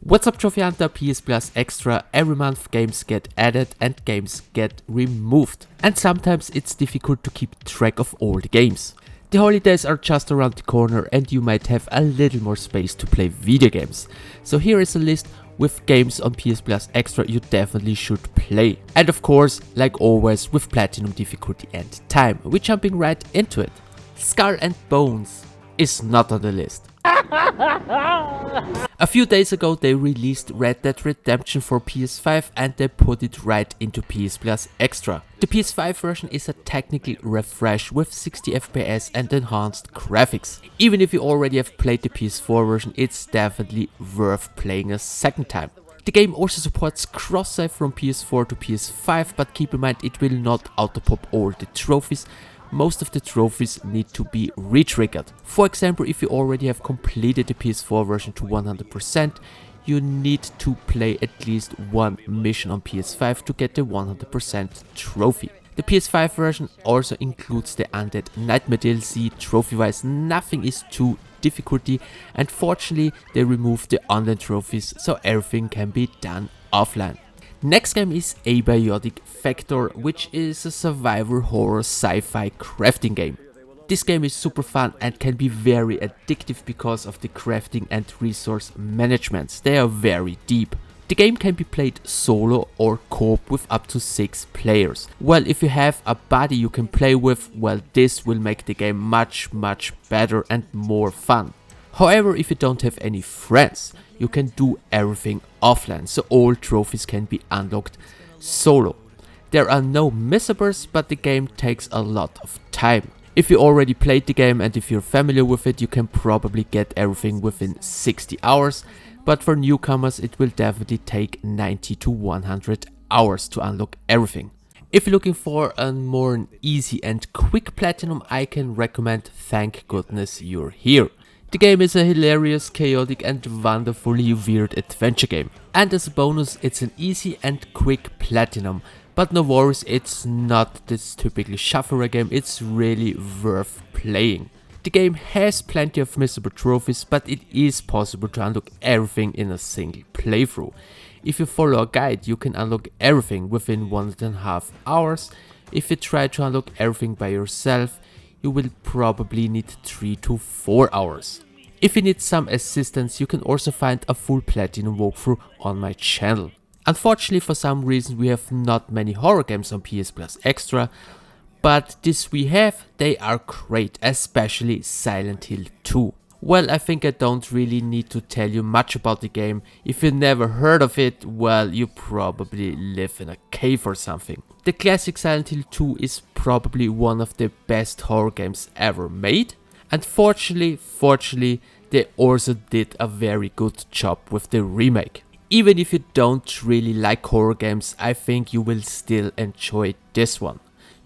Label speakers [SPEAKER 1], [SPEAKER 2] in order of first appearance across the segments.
[SPEAKER 1] What's up, Trophy Hunter? PS Plus Extra. Every month games get added and games get removed. And sometimes it's difficult to keep track of all the games. The holidays are just around the corner and you might have a little more space to play video games. So here is a list with games on PS Plus Extra you definitely should play. And of course, like always, with platinum difficulty and time. We're jumping right into it. Skull and Bones is not on the list. A few days ago they released Red Dead Redemption for PS5 and they put it right into PS Plus Extra. The PS5 version is a technical refresh with 60 FPS and enhanced graphics. Even if you already have played the PS4 version, it's definitely worth playing a second time. The game also supports cross-save from PS4 to PS5, but keep in mind it will not auto-pop all the trophies. Most of the trophies need to be re-triggered. For example, if you already have completed the PS4 version to 100%, you need to play at least one mission on PS5 to get the 100% trophy. The PS5 version also includes the Undead Nightmare DLC. Trophy-wise, nothing is too difficult, and fortunately they removed the online trophies so everything can be done offline. Next game is Abiotic, which is a survival horror sci-fi crafting game. This game is super fun and can be very addictive because of the crafting and resource management. They are very deep. The game can be played solo or co-op with up to 6 players. Well, if you have a buddy you can play with, well, this will make the game much better and more fun. However, if you don't have any friends, you can do everything offline, so all trophies can be unlocked solo. There are no missables, but the game takes a lot of time. If you already played the game and if you're familiar with it, you can probably get everything within 60 hours, but for newcomers it will definitely take 90 to 100 hours to unlock everything. If you're looking for a more easy and quick platinum, I can recommend Thank Goodness You're Here. The game is a hilarious, chaotic and wonderfully weird adventure game. And as a bonus, it's an easy and quick platinum. But no worries, it's not this typical shuffler game, it's really worth playing. The game has plenty of missable trophies, but it is possible to unlock everything in a single playthrough. If you follow a guide, you can unlock everything within 1.5 hours. If you try to unlock everything by yourself, you will probably need 3 to 4 hours. If you need some assistance, you can also find a full platinum walkthrough on my channel. Unfortunately, for some reason we have not many horror games on PS Plus Extra, but this we have, they are great, especially Silent Hill 2. Well, I think I don't really need to tell you much about the game. If you never heard of it, well, you probably live in a cave or something. The classic Silent Hill 2 is probably one of the best horror games ever made. And fortunately, they also did a very good job with the remake. Even if you don't really like horror games, I think you will still enjoy this one.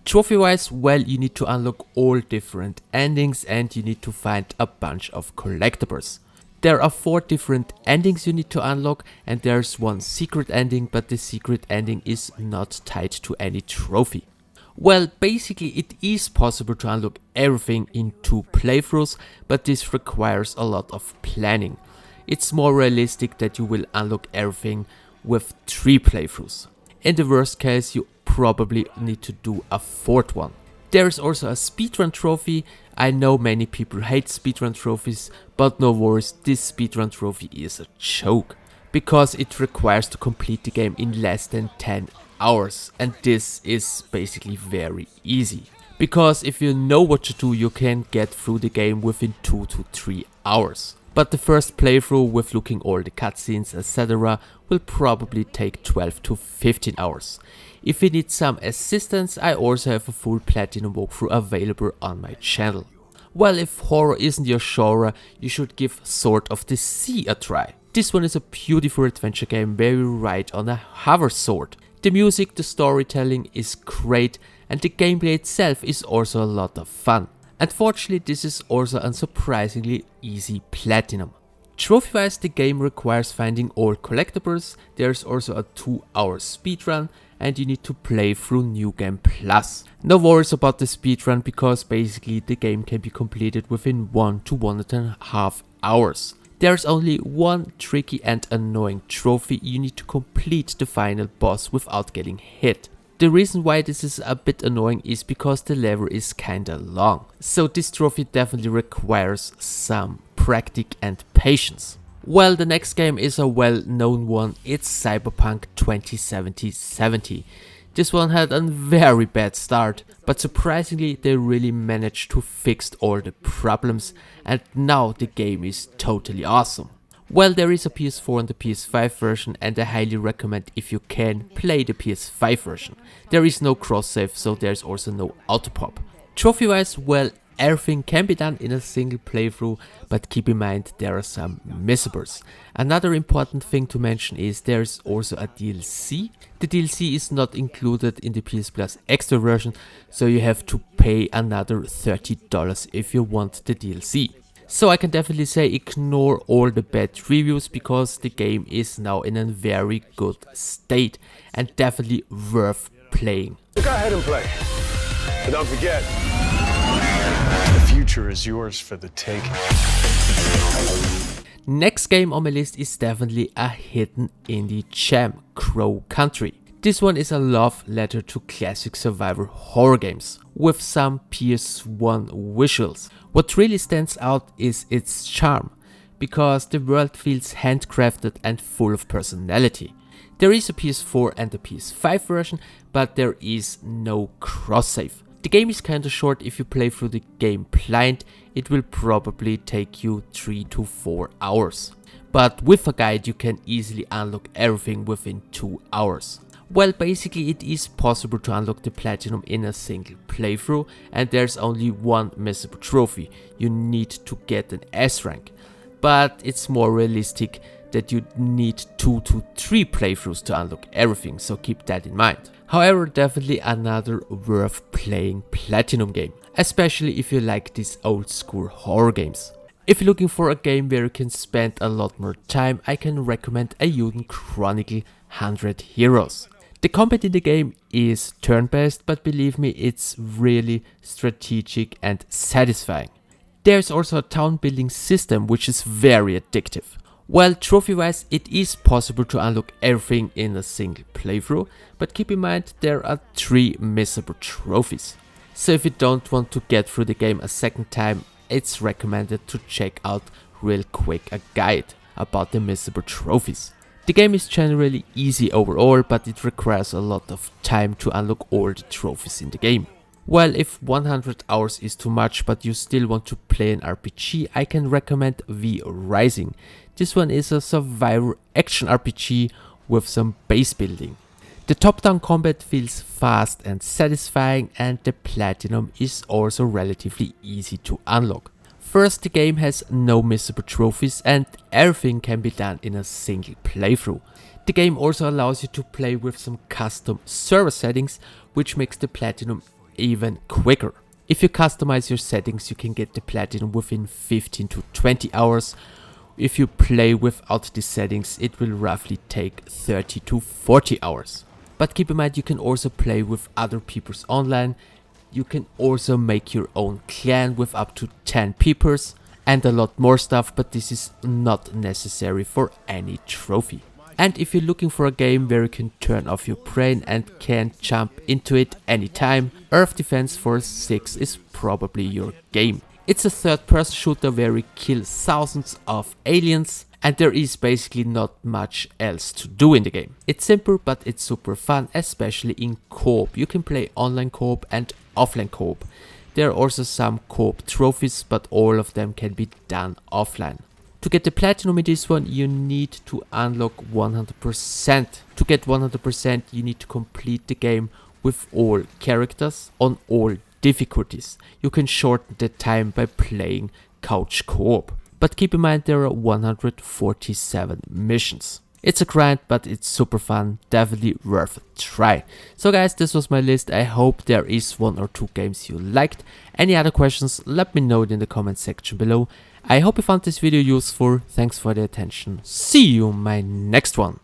[SPEAKER 1] Trophy-wise, well, you need to unlock all different endings and you need to find a bunch of collectibles. There are 4 different endings you need to unlock and there's one secret ending, but the secret ending is not tied to any trophy. Well, basically it is possible to unlock everything in 2 playthroughs, but this requires a lot of planning. It's more realistic that you will unlock everything with 3 playthroughs. In the worst case, you probably need to do a 4th one. There is also a speedrun trophy. I know many people hate speedrun trophies, but no worries, this speedrun trophy is a joke. Because it requires to complete the game in less than 10 hours, and this is basically very easy. Because if you know what to do, you can get through the game within 2 to 3 hours. But the first playthrough with looking all the cutscenes etc. will probably take 12 to 15 hours. If you need some assistance, I also have a full platinum walkthrough available on my channel. Well, if horror isn't your genre, you should give Sword of the Sea a try. This one is a beautiful adventure game where you ride on a hover sword. The music, the storytelling is great and the gameplay itself is also a lot of fun. Unfortunately, this is also a surprisingly easy platinum. Trophy-wise, the game requires finding all collectibles. There's also a 2-hour speedrun and you need to play through New Game Plus. No worries about the speedrun because basically the game can be completed within 1 to 1.5 hours. There's only one tricky and annoying trophy: you need to complete the final boss without getting hit. The reason why this is a bit annoying is because the level is kinda long, so this trophy definitely requires some practice and patience. Well, the next game is a well-known one. It's Cyberpunk 2077. This one had a very bad start, but surprisingly they really managed to fix all the problems, and now the game is totally awesome. Well, there is a PS4 and the PS5 version, and I highly recommend, if you can, play the PS5 version. There is no cross-save, so there's also no auto-pop. Trophy-wise, well, everything can be done in a single playthrough, but keep in mind there are some missables. Another important thing to mention is there's also a DLC. The DLC is not included in the PS Plus Extra version, so you have to pay another $30 if you want the DLC. So I can definitely say ignore all the bad reviews, because the game is now in a very good state and definitely worth playing.
[SPEAKER 2] Go ahead and play. And don't forget, the future is yours for the taking.
[SPEAKER 1] Next game on my list is definitely a hidden indie gem, Crow Country. This one is a love letter to classic survival horror games, with some PS1 visuals. What really stands out is its charm, because the world feels handcrafted and full of personality. There is a PS4 and a PS5 version, but there is no cross-save. The game is kinda short. If you play through the game blind, it will probably take you 3 to 4 hours. But with a guide you can easily unlock everything within 2 hours. Well, basically it is possible to unlock the platinum in a single playthrough, and there's only one missable trophy: you need to get an S rank. But it's more realistic that you need 2 to 3 playthroughs to unlock everything, so keep that in mind. However, definitely another worth playing platinum game, especially if you like these old school horror games. If you're looking for a game where you can spend a lot more time, I can recommend Eiyuden Chronicle 100 Heroes. The combat in the game is turn-based, but believe me, it's really strategic and satisfying. There's also a town building system which is very addictive. Well, trophy-wise, it is possible to unlock everything in a single playthrough, but keep in mind there are 3 missable trophies. So if you don't want to get through the game a second time, it's recommended to check out real quick a guide about the missable trophies. The game is generally easy overall, but it requires a lot of time to unlock all the trophies in the game. Well, if 100 hours is too much but you still want to play an RPG, I can recommend V Rising. This one is a survival action RPG with some base building. The top-down combat feels fast and satisfying, and the platinum is also relatively easy to unlock. First, the game has no missable trophies and everything can be done in a single playthrough. The game also allows you to play with some custom server settings, which makes the platinum even quicker. If you customize your settings, you can get the platinum within 15 to 20 hours. If you play without the settings, it will roughly take 30 to 40 hours. But keep in mind, you can also play with other peoples online. You can also make your own clan with up to 10 peoples and a lot more stuff, but this is not necessary for any trophy. And if you're looking for a game where you can turn off your brain and can jump into it anytime, Earth Defense Force 6 is probably your game. It's a third-person shooter where you kill thousands of aliens, and there is basically not much else to do in the game. It's simple, but it's super fun, especially in co-op. You can play online co-op and offline co-op. There are also some co-op trophies, but all of them can be done offline. To get the platinum in this one, you need to unlock 100%. To get 100%, you need to complete the game with all characters on all difficulties. You can shorten the time by playing couch co-op. But keep in mind there are 147 missions. It's a grind, but it's super fun, definitely worth a try. So guys, this was my list. I hope there is 1 or 2 games you liked. Any other questions, let me know in the comment section below. I hope you found this video useful. Thanks for the attention. See you in my next one.